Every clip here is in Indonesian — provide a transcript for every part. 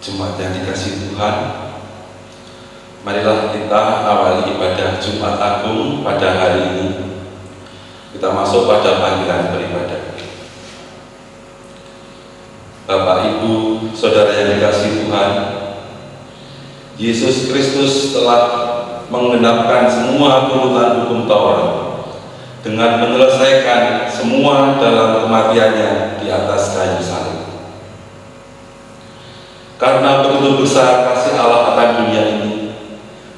Jemaat yang dikasihi Tuhan, marilah kita awali ibadah Jumat Agung pada hari ini. Kita masuk pada panggilan beribadah. Bapak, Ibu, Saudara yang dikasihi Tuhan, Yesus Kristus telah menggenapkan semua tuntutan hukum Taurat dengan menyelesaikan semua dalam kematiannya di atas kayu salib. Karena begitu besar kasih Allah akan dunia ini,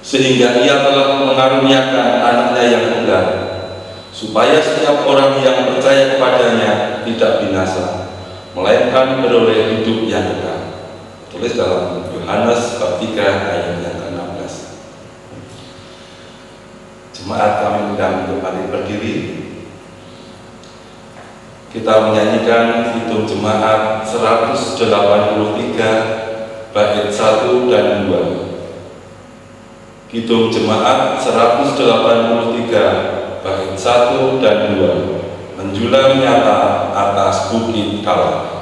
sehingga Ia telah mengaruniakan anaknya yang tunggal, supaya setiap orang yang percaya kepadanya tidak binasa, melainkan beroleh hidup yang kekal. Tulis dalam Yohanes bab 3 ayat yang ke-16. Jemaat, kami undang untuk balik berdiri. Kita menyanyikan Hitung Jemaat 183 bait 1 dan 2. Hitung Jemaat 183 bait 1 dan 2. Menjulang nyata atas bukit Kala.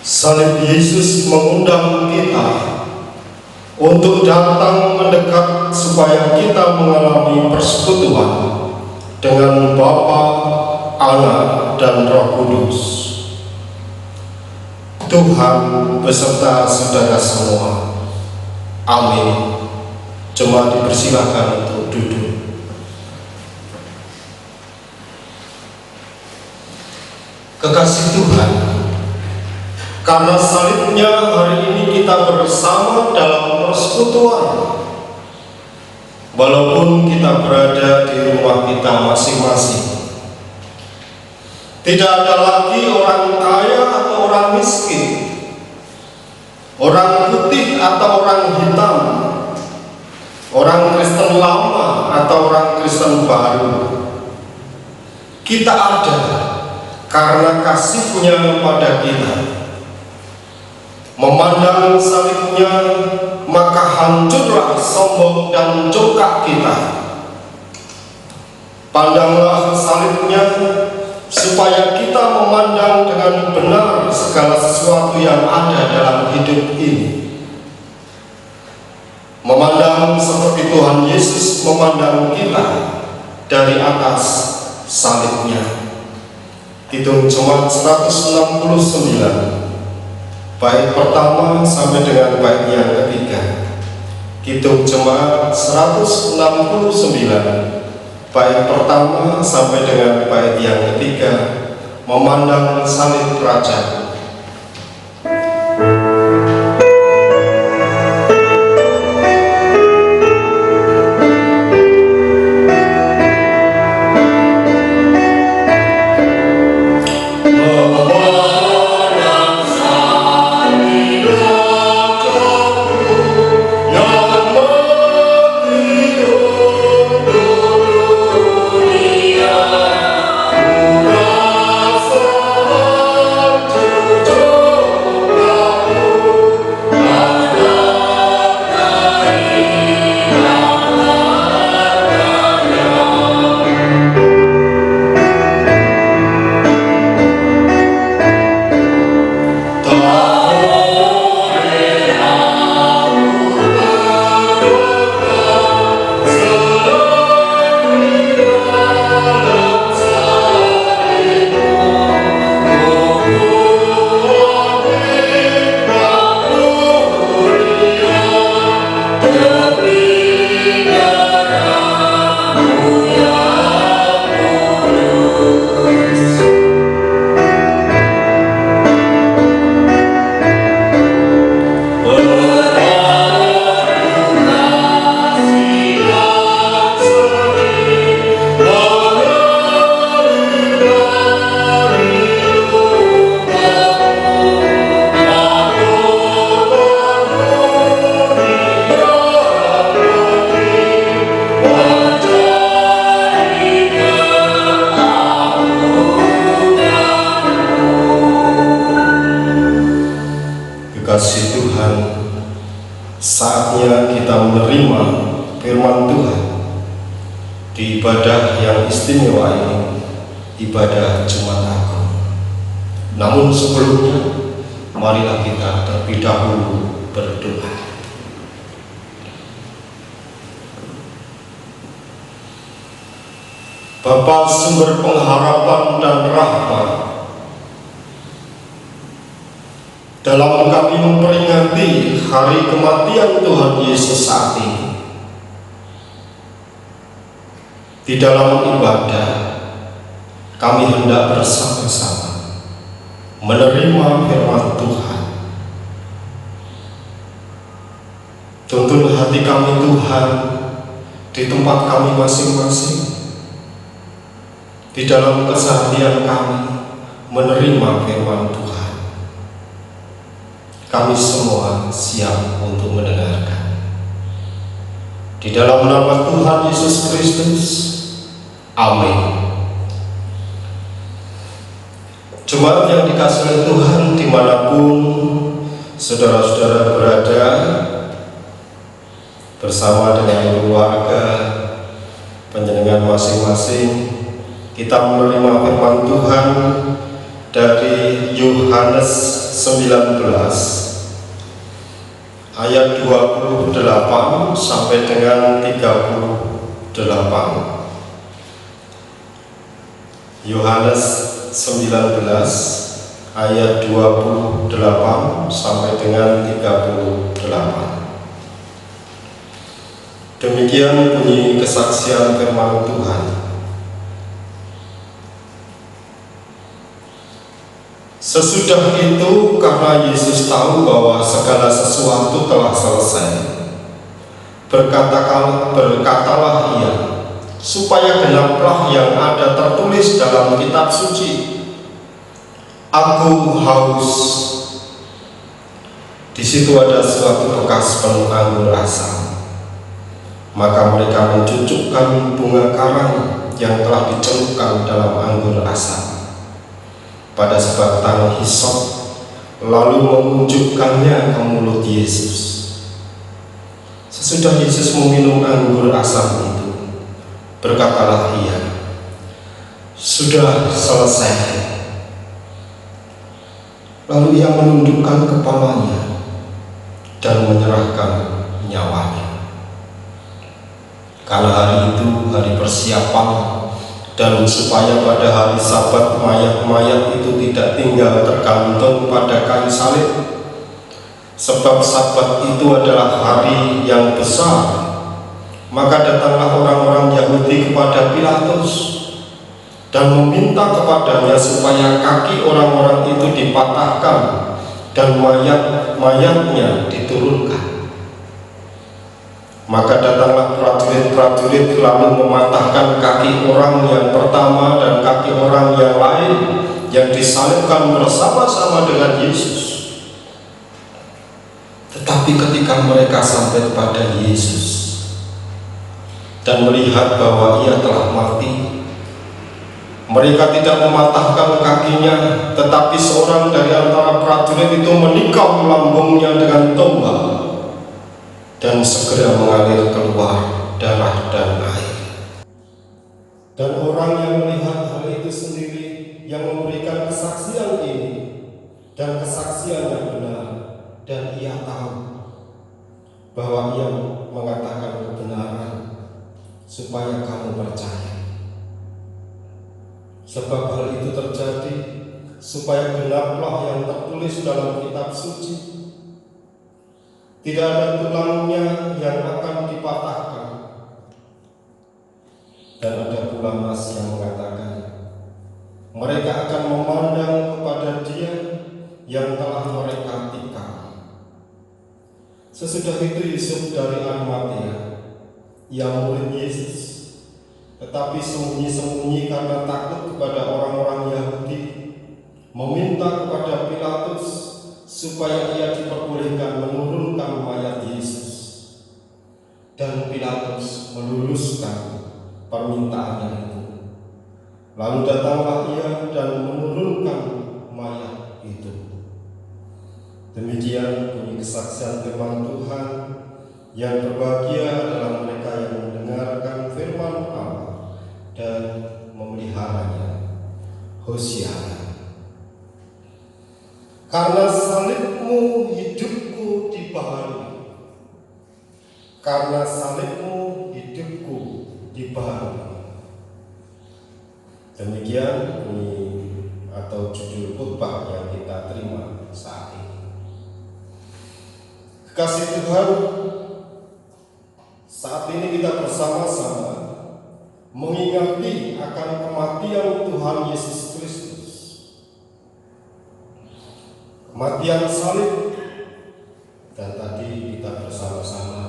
Salib Yesus mengundang kita untuk datang mendekat supaya kita mengalami persekutuan dengan Bapa, Anak, dan Roh Kudus. Tuhan beserta saudara semua. Amin. Jemaat dipersilakan untuk duduk. Kekasih Tuhan, karena salibnya hari ini kita bersama dalam persekutuan. Walaupun kita berada di rumah kita masing-masing, tidak ada lagi orang kaya atau orang miskin, orang putih atau orang hitam, orang Kristen lama atau orang Kristen baru. Kita ada karena kasih-Nya pada kita. Memandang salibnya, maka hancurlah sombong dan congkak kita. Pandanglah salibnya, supaya kita memandang dengan benar segala sesuatu yang ada dalam hidup ini. Memandang seperti Tuhan Yesus memandang kita dari atas salibnya. Hitung Jemaat 169 bait pertama sampai dengan bait yang ketiga. Hidup Jemaat 169, bait pertama sampai dengan bait yang ketiga, memandang salib Raja. Kasih Tuhan, saatnya kita menerima firman Tuhan di ibadah yang istimewa ini, ibadah Jumat Agung. Namun sebelumnya, marilah kita terlebih dahulu berdoa. Bapa sumber pengharapan dan rahmat, dalam kami memperingati hari kematian Tuhan Yesus saat ini, di dalam ibadah kami hendak bersama-sama menerima firman Tuhan. Tuntun hati kami Tuhan di tempat kami masing-masing, di dalam keseharian kami menerima firman Tuhan. Kami semua siap untuk mendengarkan. Di dalam nama Tuhan Yesus Kristus, amin. Jemaat yang dikasihi oleh Tuhan, dimanapun saudara-saudara berada, bersama dengan keluarga panjenengan masing-masing, kita menerima firman Tuhan dari Yohanes 19 ayat 28 sampai dengan 38. Yohanes 19 ayat 28 sampai dengan 38. Demikian bunyi kesaksian firman Tuhan. Sesudah itu, karena Yesus tahu bahwa segala sesuatu telah selesai, berkatalah ia, supaya genaplah yang ada tertulis dalam kitab suci, Aku haus. Di situ ada suatu bekas penuh anggur asam. Maka mereka mencucukkan bunga karang yang telah dicelupkan dalam anggur asam pada sebatang hisop, lalu memunjukkannya ke mulut Yesus. Sesudah Yesus meminum anggur asam itu, berkatalah ia, sudah selesai. Lalu ia menundukkan kepalanya dan menyerahkan nyawanya. Karena hari itu hari persiapan, dan supaya pada hari Sabat mayat-mayat itu tidak tinggal tergantung pada kayu salib, sebab Sabat itu adalah hari yang besar. Maka datanglah orang-orang Yahudi kepada Pilatus dan meminta kepadanya supaya kaki orang-orang itu dipatahkan dan mayat-mayatnya diturunkan. Maka datanglah prajurit-prajurit lalu mematahkan kaki orang yang pertama dan kaki orang yang lain yang disalibkan bersama-sama dengan Yesus. Tetapi ketika mereka sampai kepada Yesus dan melihat bahwa ia telah mati, mereka tidak mematahkan kakinya, tetapi seorang dari antara prajurit itu menikam lambungnya dengan tombak, dan segera mengalir keluar darah dan air. Dan orang yang melihat hal itu sendiri, yang memberikan kesaksian ini, dan kesaksian yang benar, dan ia tahu bahwa ia mengatakan kebenaran, supaya kamu percaya. Sebab hal itu terjadi supaya genaplah yang tertulis dalam kitab suci, tidak ada tulangnya yang akan dipatahkan. Dan ada pula nas yang mengatakan, mereka akan memandang kepada Dia yang telah mereka tikam. Sesudah itu Yusuf dari Arimatea, yang murid Yesus, tetapi sembunyi-sembunyi karena takut kepada orang-orang Yahudi, meminta kepada Pilatus supaya ia diperbolehkan menurunkan mayat Yesus. Dan Pilatus meluluskan permintaannya itu. Lalu datanglah ia dan menurunkan mayat itu. Demikian bunyi kesaksian firman Tuhan. Yang berbahagia adalah mereka yang mendengarkan firman Allah dan memeliharanya. Hosiana. Karena salibmu hidupku dibaharui. Karena salibmu hidupku dibaharui. Demikian bunyi atau judul khotbah yang kita terima saat ini. Kasih Tuhan, saat ini kita bersama-sama mengingati akan kematian Tuhan Yesus Kristus, kematian salib, dan tadi kita bersama-sama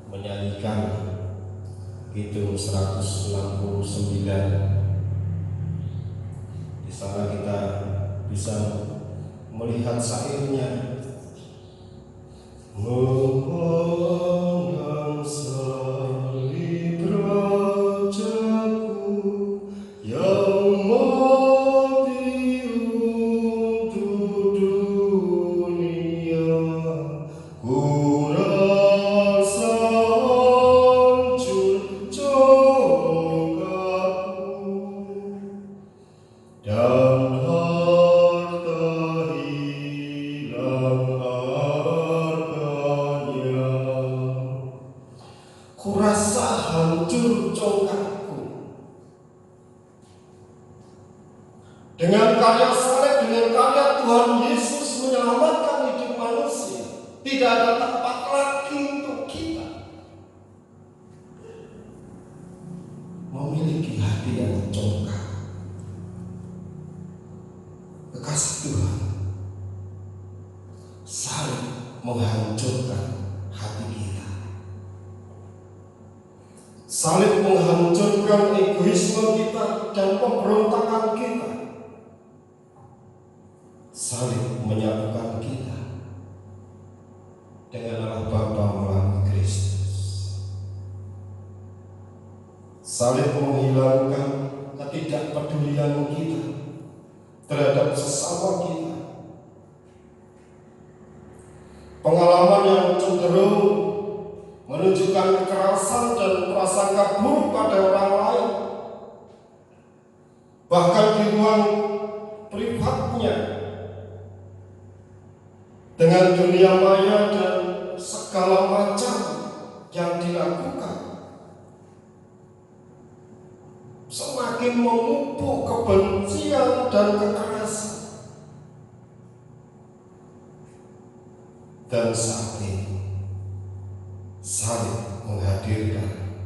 menyanyikan Kidung 169. Di sana kita bisa melihat syairnya. Memandang salib Rajaku yang mati untuk dunia, ku rasa hancur congkakku dan harta hilang harganya. Ku rasa hancur congkakku. Dengan karya salib, dengan karya Tuhan Yesus menyelamatkan hidup manusia, tidak ada tempat lagi untuk kita memiliki hati yang congkak. Kekasih Tuhan, salib menghancurkan hati kita. Salib menghancurkan egoisme kita dan pemberontakan kita. Salib menyatukan kita dengan Allah Bapa melalui Kristus. Salib menghilangkan ketidakpedulian kita terhadap sesama kita. Pengalaman yang cenderung menunjukkan kekerasan dan prasangka buruk pada orang lain, bahkan di ruang privatnya, dengan dunia maya dan segala macam yang dilakukan, semakin memupuk kebencian dan kekerasan. dan saat ini salib menghadirkan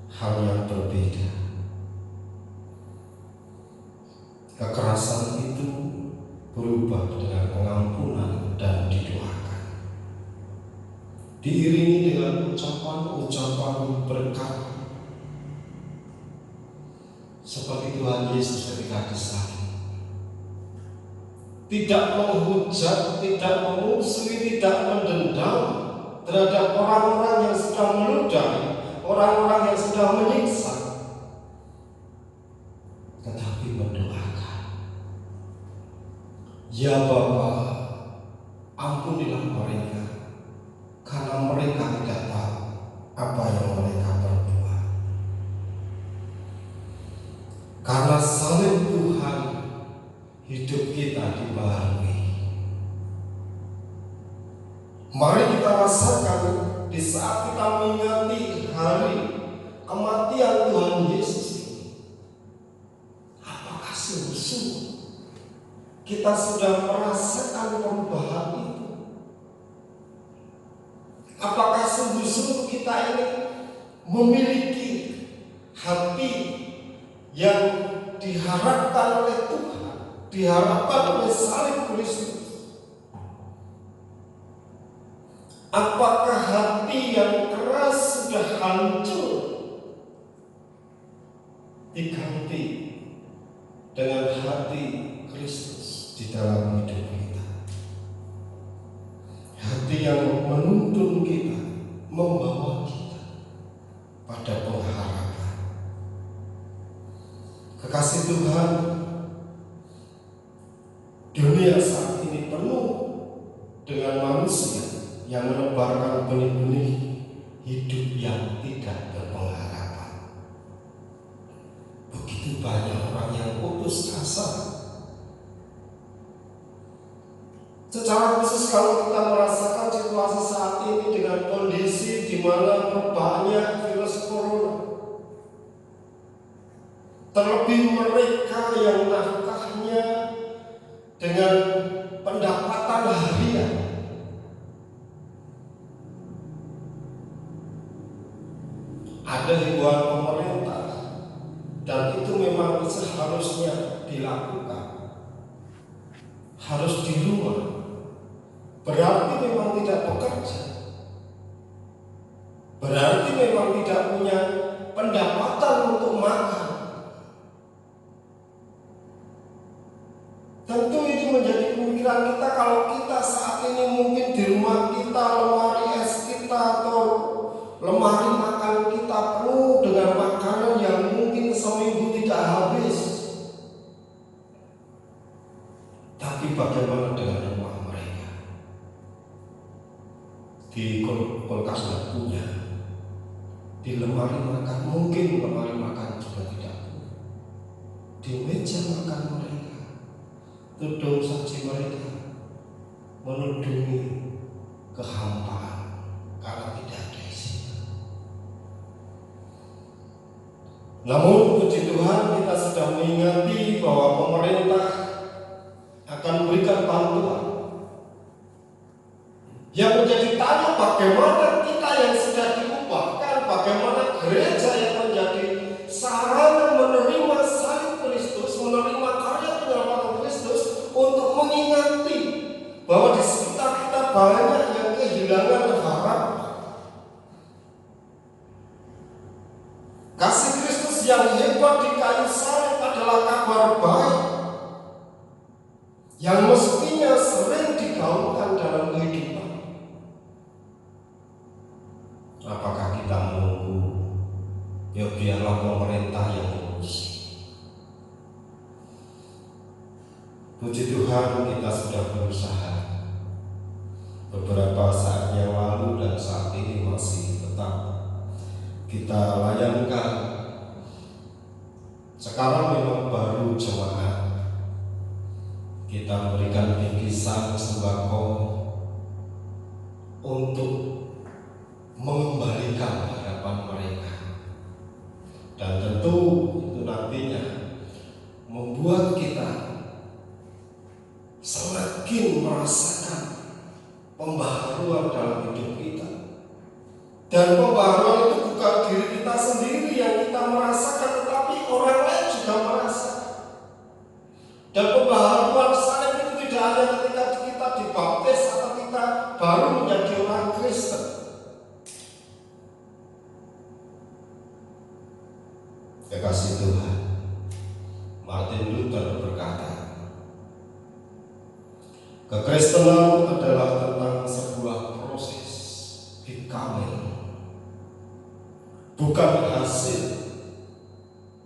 hal yang berbeda. Kekerasan itu berubah dengan pengampunan dan didoakan, diiringi dengan ucapan-ucapan berkat, seperti Tuhan Yesus ketika disalib. Tidak menghujat, tidak memusuhi, tidak mendendam terhadap orang-orang yang sudah meludahi, orang-orang yang sudah menyiksa, tetapi mendoakan, "Ya Bapa, ampunilah mereka, karena mereka tidak tahu apa yang mereka perbuat." Karena salib Tuhan, hidup kita dibaharui. Mari kita rasakan di saat kita mengingati hari kematian Tuhan Yesus ini, apakah sungguh-sungguh kita sudah merasakan perubahan itu? Apakah sungguh-sungguh kita ini memiliki hati yang diharapkan oleh Tuhan, diharapkan oleh salib Kristus? Apakah hati yang keras sudah hancur diganti dengan hati Kristus di dalam hidup kita? Hati yang menuntun kita, membawa kita pada pengharapan. Kekasih Tuhan, dunia saat ini penuh dengan manusia yang menebarkan benih-benih hidup yang tidak berpengharapan. Begitu banyak orang yang putus asa. Secara khusus kalau kita merasakan situasi saat ini dengan kondisi di mana banyak virus corona, terlebih mereka yang nafkahnya dengan pendapatan harian, ada himbauan pemerintah dan itu memang seharusnya dilakukan, harus di rumah, berarti memang tidak bekerja, berarti memang tidak punya pendapatan untuk makan. Tentu ini menjadi pemikiran kita kalau kita saat ini mungkin di rumah kita, lemari es kita atau lemari makan kita penuh dengan makanan yang mungkin seminggu tidak habis. Tapi bagaimana dengan rumah mereka? Di kulkas tidak punya, di lemari makan mungkin lemari makan juga tidak punya, di meja makan mereka, tudung saji mereka menudungi kehampaan karena tidak ada isi. Namun puji Tuhan, kita sudah mengingati bahwa pemerintah akan memberikan bantuan. Yang menjadi tanya, bagaimana kita yang sudah diubahkan, bagaimana gereja yang menjadi sarana menerima salib Kristus, menerima karya penyelamatan Kristus, untuk mengingati bahwa di sekitar kita banyak yang kehilangan harapan. Kasih Kristus yang hebat di kayu salib adalah kabar baik yang mestinya sering digaungkan dalam kehidupan. Apakah kita menunggu, ya biarlah pemerintah yang mengurusi? Puji Tuhan, kita sudah berusaha beberapa saat yang lalu dan saat ini masih tetap kita layankan. Sekarang memang baru jemaat, kita berikan bingkisan sembako untuk mengembalikan harapan mereka, dan tentu itu nantinya membuat kita semakin merasakan pembaharuan Kekasih Tuhan, Martin Luther berkata, kekristenan adalah tentang sebuah proses becoming, bukan hasil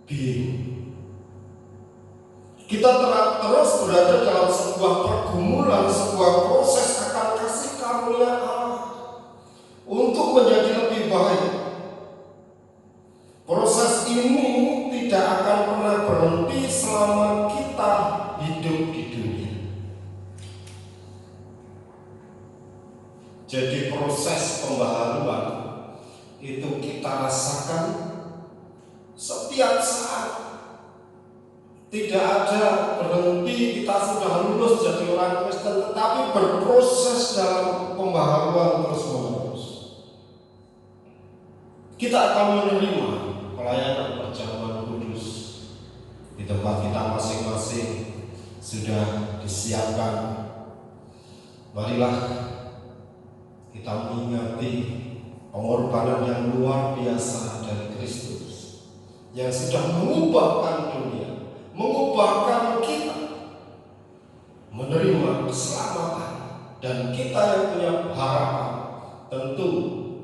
being. Kita terus berada dalam sebuah pergumulan, sebuah proses akan kasih karunia Allah untuk menjadi lebih baik. Proses ini tidak akan pernah berhenti selama kita hidup di dunia. Jadi proses pembaharuan itu kita rasakan setiap saat. Tidak ada berhenti kita sudah lulus jadi orang Kristen, tetapi berproses dalam pembaharuan terus-menerus. Kita akan menerima pelayanan perjamuan kudus di tempat kita masing-masing sudah disiapkan. Marilah kita mengingati pengorbanan yang luar biasa dari Kristus yang sudah mengubahkan dunia, mengubahkan kita, menerima keselamatan, dan kita yang punya harapan tentu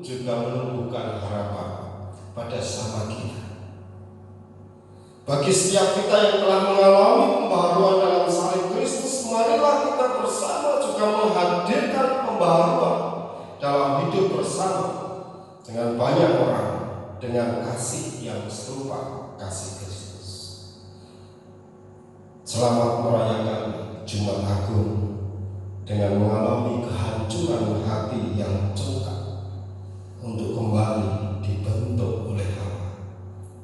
juga menumbuhkan harapan pada sama kita. Bagi setiap kita yang telah mengalami pembaharuan dalam salib Kristus, marilah kita bersama juga menghadirkan pembaharuan dalam hidup bersama dengan banyak orang dengan kasih yang serupa kasih Kristus. Selamat merayakan Jumat Agung dengan mengalami kehancuran hati yang cengkak untuk kembali dibentuk oleh Allah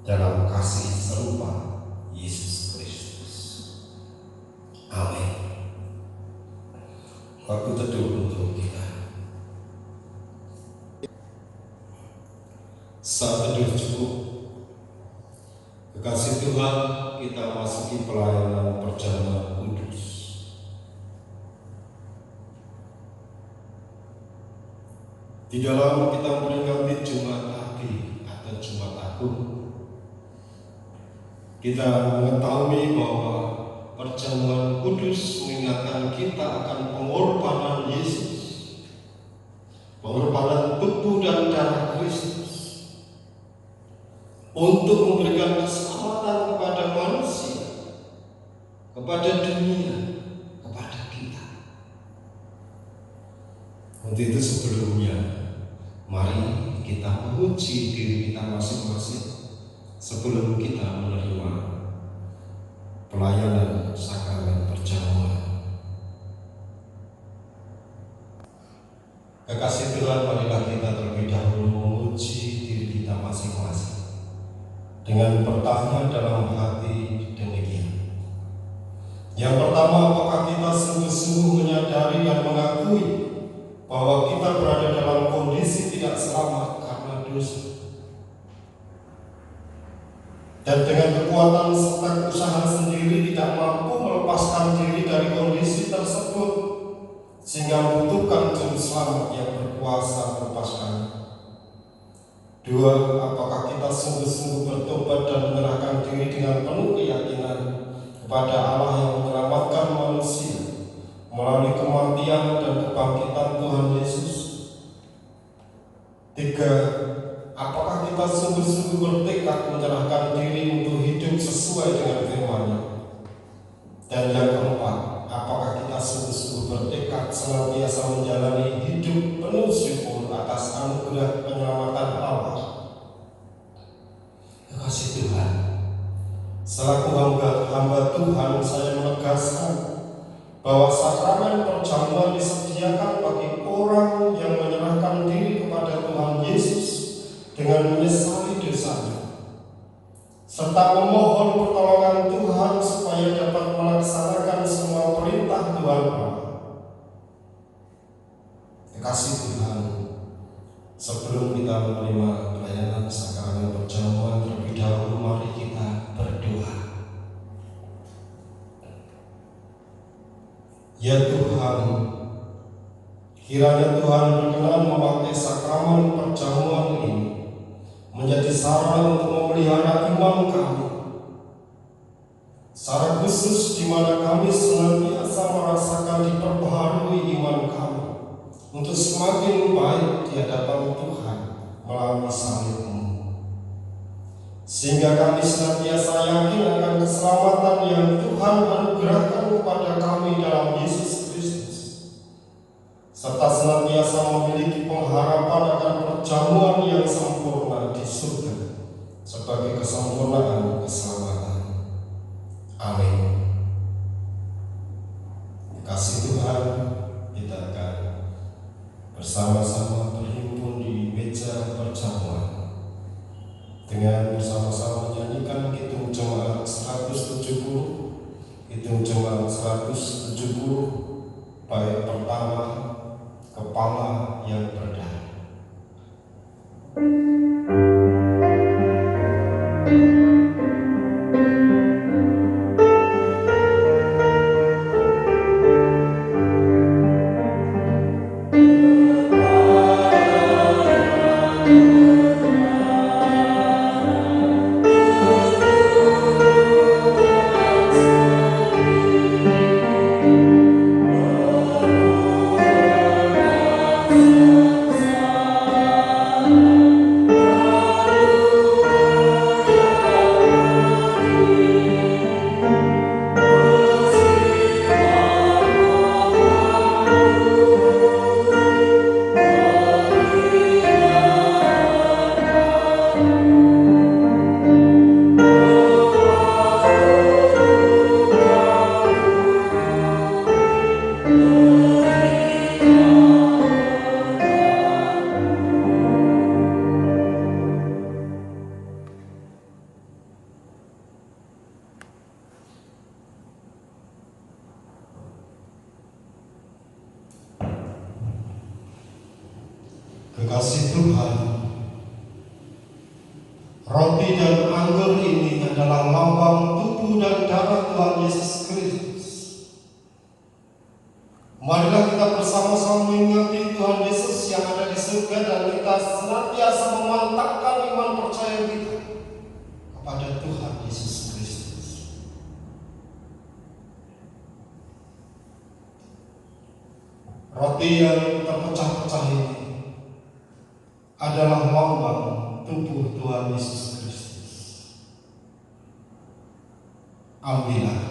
dalam kasih serupa Yesus Kristus. Amin. Waktu teduh untuk kita. Saat teduh cukup. Kekasih Tuhan, kita masuki pelayanan perjamuan kudus. Di dalam kita memperingati Jumat Agung atau Jumat Agung, kita mengetahui bahwa perjamuan kudus mengingatkan kita akan pengorbanan Yesus, pengorbanan tubuh dan darah Kristus untuk memberikan keselamatan kepada manusia, kepada dunia, kepada kita. Untuk itu sebelumnya, mari kita menguji diri kita masing-masing sebelum kita menerima pelayanan sakramen perjamuan. Kekasih Tuhan, marilah kita terlebih dahulu menguji diri kita masing-masing dengan bertanya dalam hati demikian. Yang pertama, apakah kita sungguh-sungguh menyadari dan mengakui bahwa kita berada dalam kondisi tidak selamat karena dosa, dan dengan kekuatan serta usaha sendiri tidak mampu melepaskan diri dari kondisi tersebut, sehingga membutuhkan juru selamat yang berkuasa melepaskannya. Dua, apakah kita sungguh-sungguh bertobat dan menyerahkan diri dengan penuh keyakinan kepada Allah yang menyelamatkan manusia melalui kematian dan kebangkitan Tuhan Yesus? Tiga, apakah kita sungguh-sungguh bertekad menyerahkan diri untuk hidup sesuai dengan firman-Nya? Dan yang keempat, apakah kita sungguh-sungguh bertekad senantiasa menjalani hidup penuh syukur atas anugerah penyelamatan Allah? Kekasih Tuhan, selaku hamba Tuhan, saya menegaskan bahwa sakramen perjamuan disediakan bagi orang yang menyerahkan diri kepada Tuhan Yesus dengan menyesali dosanya, serta memohon pertolongan Tuhan supaya dapat melaksanakan semua perintah Tuhan Allah. Kekasih Tuhan, sebelum kita menerima pelayanan sakramen perjamuan, terlebih dahulu mari kita berdoa. Ya Tuhan, kiranya Tuhan berkenan memakai sakramen perjamuan ini menjadi sarana untuk memelihara iman kami, secara khusus di mana kami senantiasa merasakan diperbaharui iman kami untuk semakin baik di hadapan Tuhan melalui salib-Mu, sehingga kami senantiasa yakin akan keselamatan yang Tuhan anugerahkan kepada kami dalam Yesus Kristus, serta senantiasa memiliki pengharapan akan perjamuan yang sempurna di surga sebagai kesempurnaan keselamatan. Amin. Kasih Tuhan, kita akan bersama-sama berhimpun di meja perjamuan dengan bersama-sama menyanyikan Kidung Jemaat 170, Kidung Jemaat 170, bait pertama, Kepala yang Berdari. Kekasih Tuhan, roti dan anggur ini adalah lambang tubuh dan darah Tuhan Yesus Kristus. Marilah kita bersama-sama mengingati Tuhan Yesus yang ada di surga dan kita senantiasa memantapkan iman percaya kita kepada Tuhan Yesus Kristus. Roti yang terpecah-pecah ini adalah lambang tubuh Tuhan Yesus Kristus. Ambillah.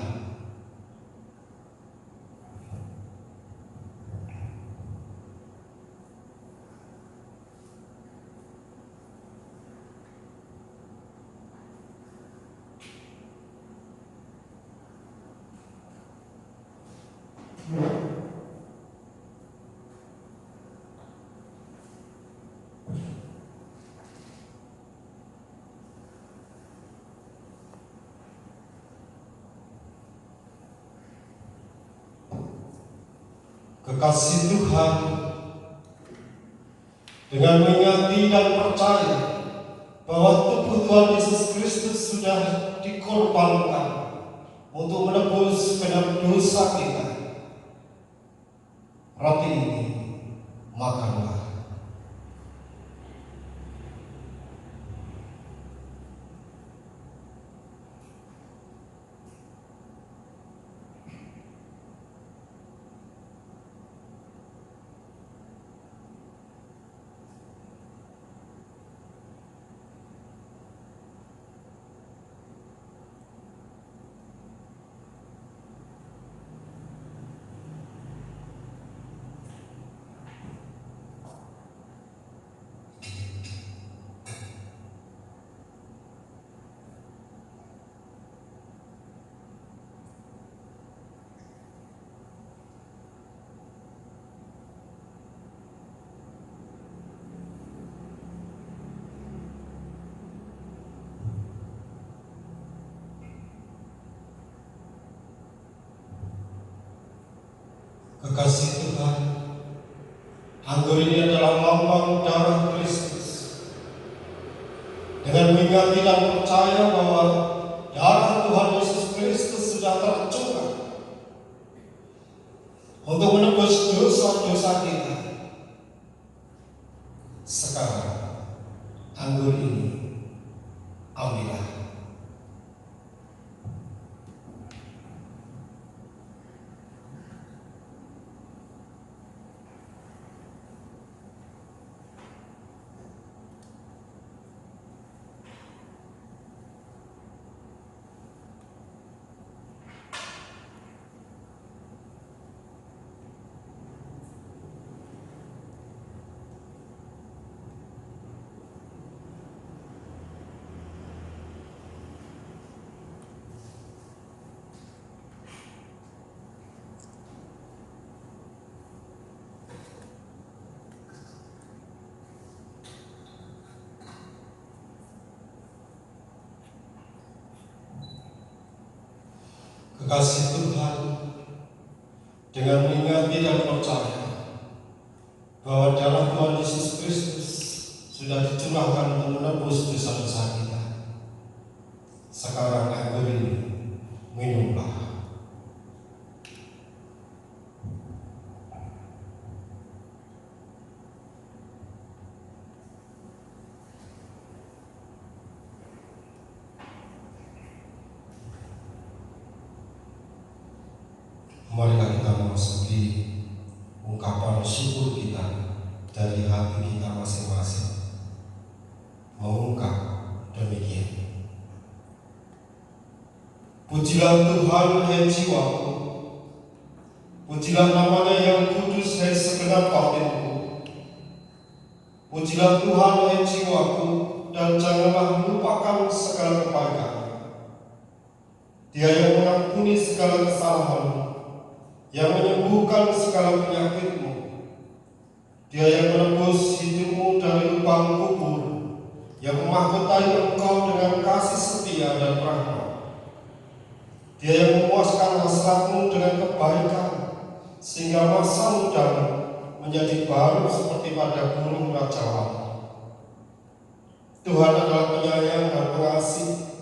Kekasih Tuhan, dengan mengingati dan percaya bahwa tubuh Tuhan Yesus Kristus sudah dikorbankan untuk menebus segenap dosa kita, roti ini makanlah. Kekasih Tuhan, anggur ini adalah lambang darah Kristus. Dengan mengingati dan percaya bahwa darah Tuhan Yesus Kristus sudah tercurah untuk menebus dosa-dosa kita. Sekarang anggur ini Ambillah. Kekasih Tuhan, dengan mengingati dan percaya bahwa darah Tuhan Yesus Kristus sudah dicurahkan untuk menebus dosa-dosa kita, sekarang anggur ini minumlah. Marilah kita memasuki ungkapan syukur kita dari hati kita masing-masing, mengungkap demikian. Pujilah Tuhan, hai jiwaku, pujilah namanya yang kudus, hai segenap batinku. Pujilah Tuhan, hai jiwaku, dan janganlah melupakan segala kebaikan. Dia yang mengampuni segala kesalahanmu, yang menyembuhkan segala penyakitmu. Dia yang menebus hidupmu dari lubang kubur, yang memahkotai engkau dengan kasih setia dan rahmat. Dia yang memuaskan hasratmu dengan kebaikan, sehingga masa mudamu menjadi baru seperti pada gunung Raja Allah. Tuhan adalah penyayang dan pengasih,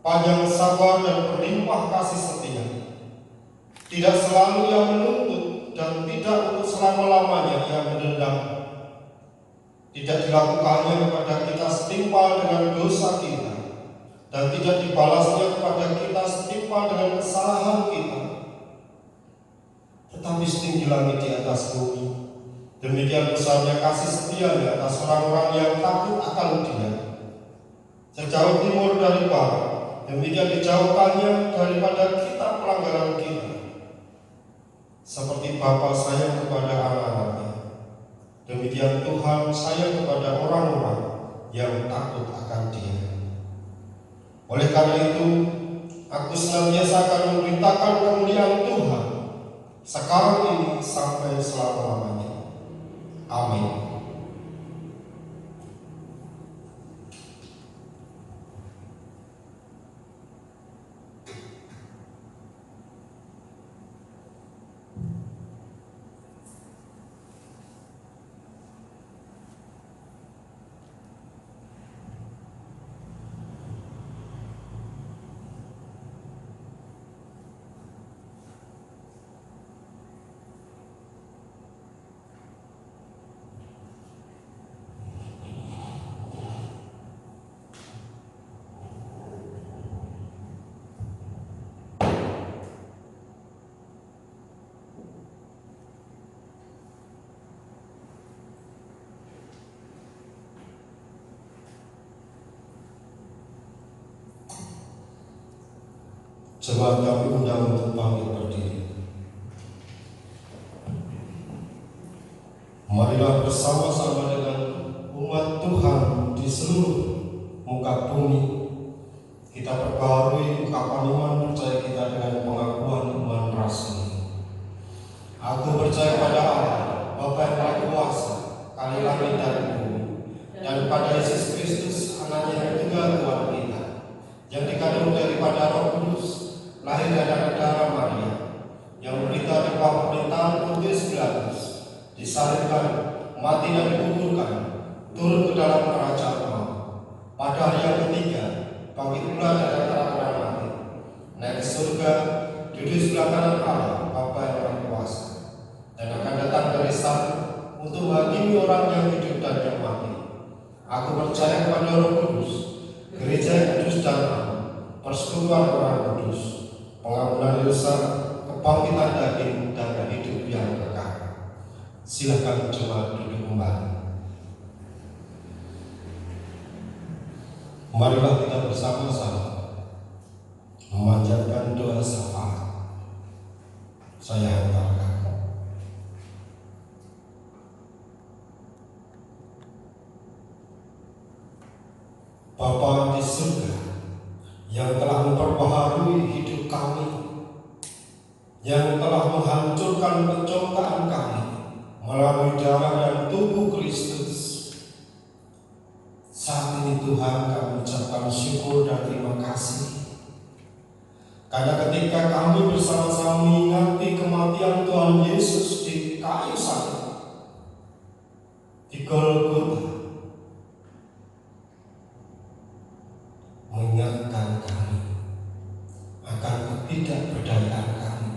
panjang sabar dan berlimpah kasih setia. Tidak selalu ia menuntut dan tidak untuk selama-lamanya ia mendendam. Tidak dilakukannya kepada kita setimpal dengan dosa kita, dan tidak dibalasnya kepada kita setimpal dengan kesalahan kita. Tetapi setinggi langit di atas bumi, demikian besarnya kasih setia-Nya atas orang-orang yang takut akan Dia. Sejauh timur dari barat, demikian dijauhkannya daripada kita pelanggaran kita. Seperti Bapa sayang kepada anak-anaknya, demikian Tuhan sayang kepada orang-orang yang takut akan Dia. Oleh karena itu, aku senantiasa akan memberitakan kemuliaan Tuhan sekarang ini sampai selama-lamanya. Amin. Jemaat kami undang untuk bangkit berdiri. Marilah bersama-sama dengan umat Tuhan di seluruh muka bumi kita perbarui ungkapan iman percaya kita dengan pengakuan iman rasmi. Aku percaya pada Allah, Bapa yang Maha Kuasa, kali langit dan bumi, dan pada Yesus Kristus, Anaknya yang tunggal Tuhan kita, yang dikandung daripada Roh Kudus, lahir dari darah Maria, yang menderita di bawah pemerintahan Pontius Pilatus, disalibkan, mati dan dikuburkan, turun ke dalam kerajaan Allah. Pada hari yang ketiga, bangkit pula dari antara orang mati, naik ke surga, duduk sebelah kanan Allah, Bapa yang Maha Kuasa, dan akan datang dari sana untuk menghakimi orang yang hidup dan yang mati. Aku percaya kepada Roh Kudus, gereja yang Marilah kita bersama-sama memanjatkan doa syafaat. Saya hantarkan. Bapa di surga, yang telah memperbaharui hidup kami, yang telah menghancurkan pencongkaan kami melalui darah dan tubuh Kristus. Saat ini Tuhan, kami ucapkan syukur dan terima kasih karena ketika kami bersama-sama mengingati kematian Tuhan Yesus di kayu salib di Golgota, mengingatkan kami akan ketidakberdayaan kami,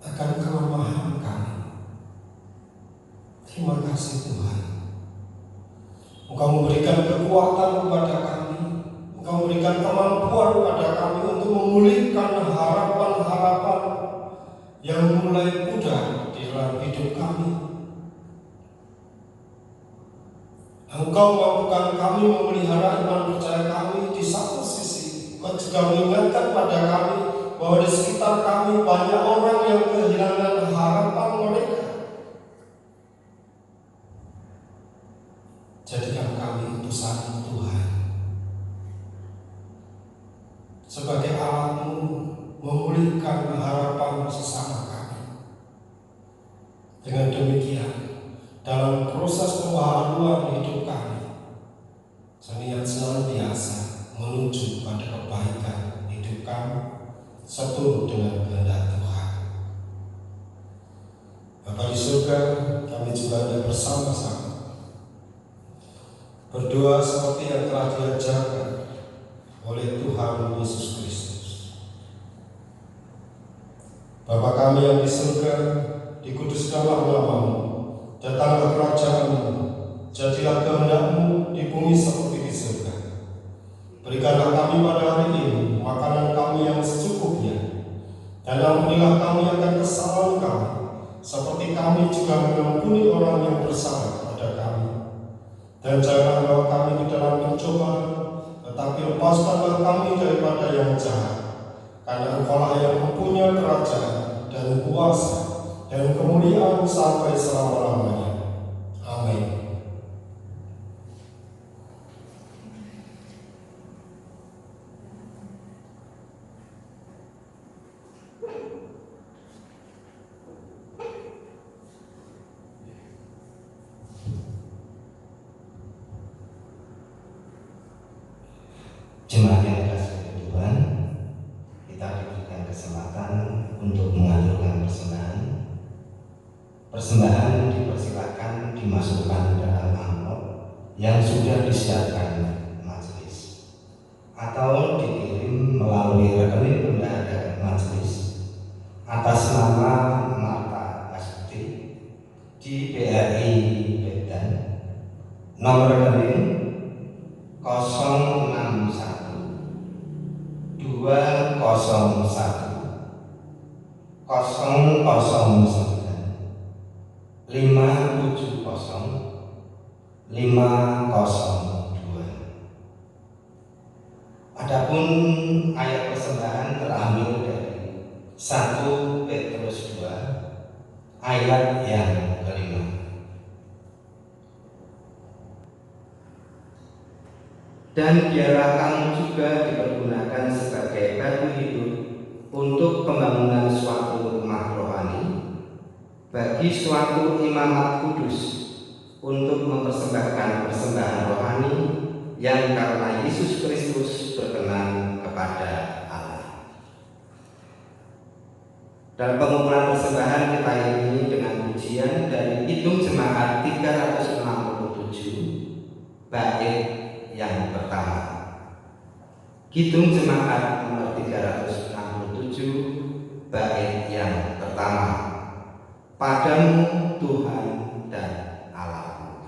akan kelemahan kami. Terima kasih Tuhan, Engkau memberikan kekuatan kepada kami, Engkau memberikan kemampuan kepada kami untuk memulihkan harapan-harapan yang mulai pudar di dalam hidup kami. Engkau mampukan kami memelihara iman percaya kami. Di satu sisi, Engkau juga mengingatkan pada kami bahwa di sekitar kami banyak orang yang kehilangan harapan mereka. Jadikan kami utusan Tuhan sebagai alat-Mu memulihkan harapan sesama kami. Dengan demikian, dalam proses pembaharuan hidup kami, niat senantiasa menuju pada kebaikan hidup kami seturut dengan kehendak Tuhan. Bapa di surga, kami juga ada bersama-sama berdoa seperti yang telah diajarkan oleh Tuhan Yesus Kristus. Bapa kami yang di surga, dikuduskanlah nama-Mu, datanglah kerajaan-Mu, jadilah kehendak-Mu di bumi seperti di surga. Berikanlah kami pada hari ini makanan kami yang secukupnya, dan ampunilah kami akan kesalahan kami, seperti kami juga mengampuni orang yang bersalah kepada kami. Dan janganlah bawa kami ke dalam pencobaan, tetapi lepaskanlah kami daripada yang jahat. Karena Engkau-lah yang mempunyai kerajaan dan kuasa dan kemuliaan sampai selama-lamanya. Amin. Jemaat yang dikasihi Tuhan, kita diberikan kesempatan untuk mengaturkan persembahan dipersilakan dimasukkan dalam amplop yang sudah disiapkan majelis, atau dikirim melalui rekening bendahara majelis atas nama Marta Astuti di BRI Medan, nomor rekening 061 201 009 570 502. Adapun ayat persembahan terambil dari 1 Petrus 2 ayat yang kelima. Dan biarlah kamu juga dipergunakan sebagai batu hidup untuk pembangunan suatu rumah rohani bagi suatu imamat kudus, untuk mempersembahkan persembahan rohani yang karena Yesus Kristus berkenan kepada Allah. Dalam pengumpulan persembahan kita ini dengan pujian dari Kidung Jemaat 367 bait yang pertama. Kidung Jemaat nomor 367 bait yang pertama. Padamu Tuhan dan Allah.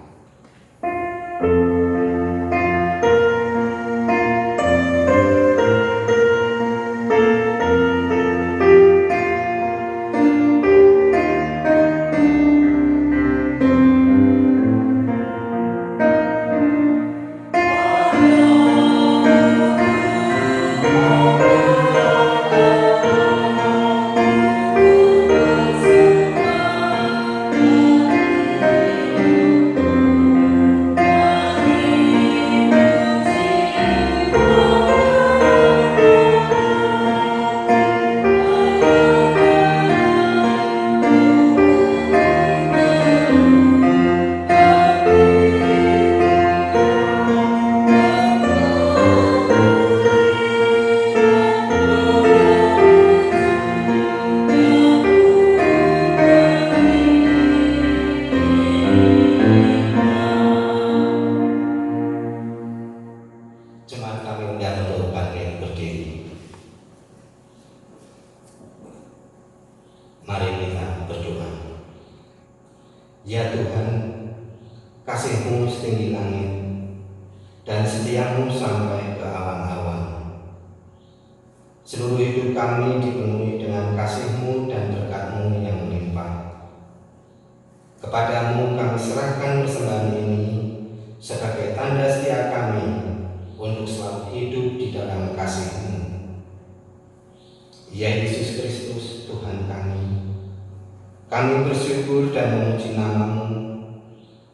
dan setiamu sampai ke awan-awan. Seluruh hidup kami dipenuhi dengan kasih-Mu dan berkat-Mu yang melimpah. Kepadamu kami serahkan persembahan ini sebagai tanda setia kami untuk selalu hidup di dalam kasih-Mu. Ya Yesus Kristus Tuhan kami bersyukur dan memuji nama-Mu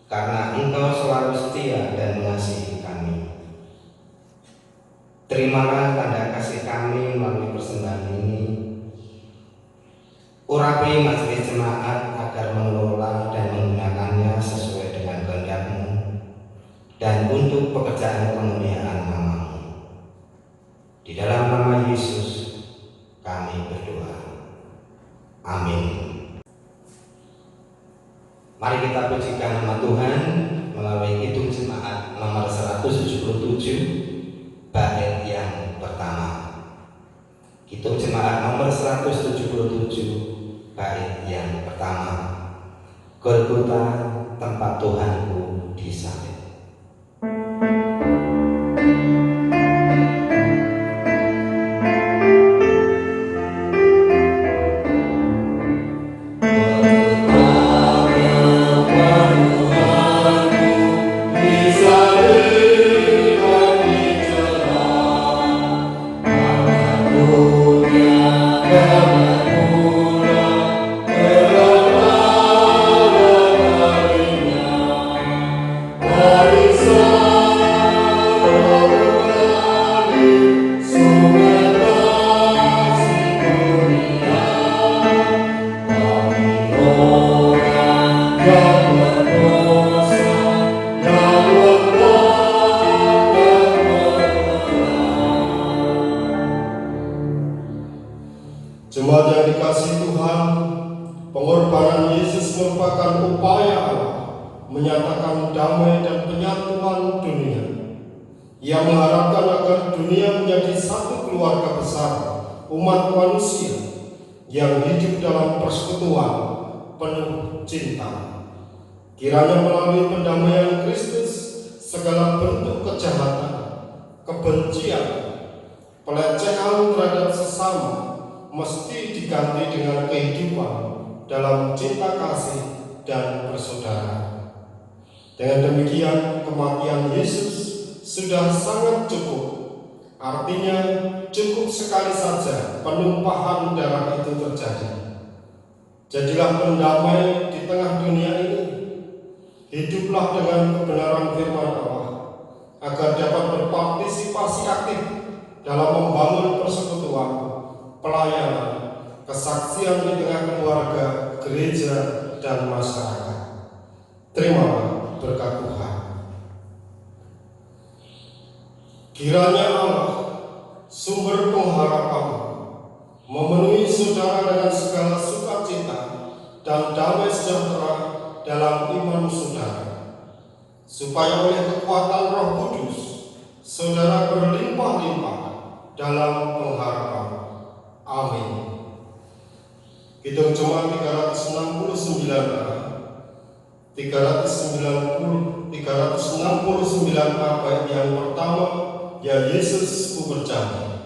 karena Engkau selalu setia dan mengasihi kami. Terimalah tanda kasih kami melalui persembahan ini. Urapi majelis jemaat agar mengelola dan menggunakannya sesuai dengan kehendak-Mu dan untuk pekerjaan kemuliaan nama-Mu. Di dalam nama Yesus kami berdoa. Amin. Mari kita pujikan nama Tuhan melalui Kidung Jemaat nomor 177 bait yang pertama. Kidung Jemaat nomor 177 bait yang pertama. Golgota, tempat Tuhanku disalib. Jemaat yang dikasihi Tuhan, pengorbanan Yesus merupakan upaya Allah menyatakan damai dan penyatuan dunia. Ia mengharapkan agar dunia menjadi satu keluarga besar umat manusia yang hidup dalam persekutuan penuh cinta. Kiranya melalui pendamaian Kristus, segala bentuk kejahatan, kebencian, pelecehan terhadap sesama mesti diganti dengan kehidupan dalam cinta kasih dan persaudaraan. Dengan demikian, kematian Yesus sudah sangat cukup. Artinya, cukup sekali saja penumpahan darah itu terjadi. Jadilah pendamai di tengah dunia ini. Hiduplah dengan kebenaran firman Allah, agar dapat berpartisipasi aktif dalam membangun persekutuan, pelayanan, kesaksian di tengah keluarga, gereja, dan masyarakat. Terimalah berkat Tuhan. Kiranya Allah, sumber pengharapan, memenuhi saudara dengan segala sukacita dan damai sejahtera dalam iman saudara, supaya oleh kekuatan Roh Kudus, saudara berlimpah-limpah dalam pengharapan. Amin. Kidung Jemaat 369 bait yang pertama, ya Yesus ku berjanji.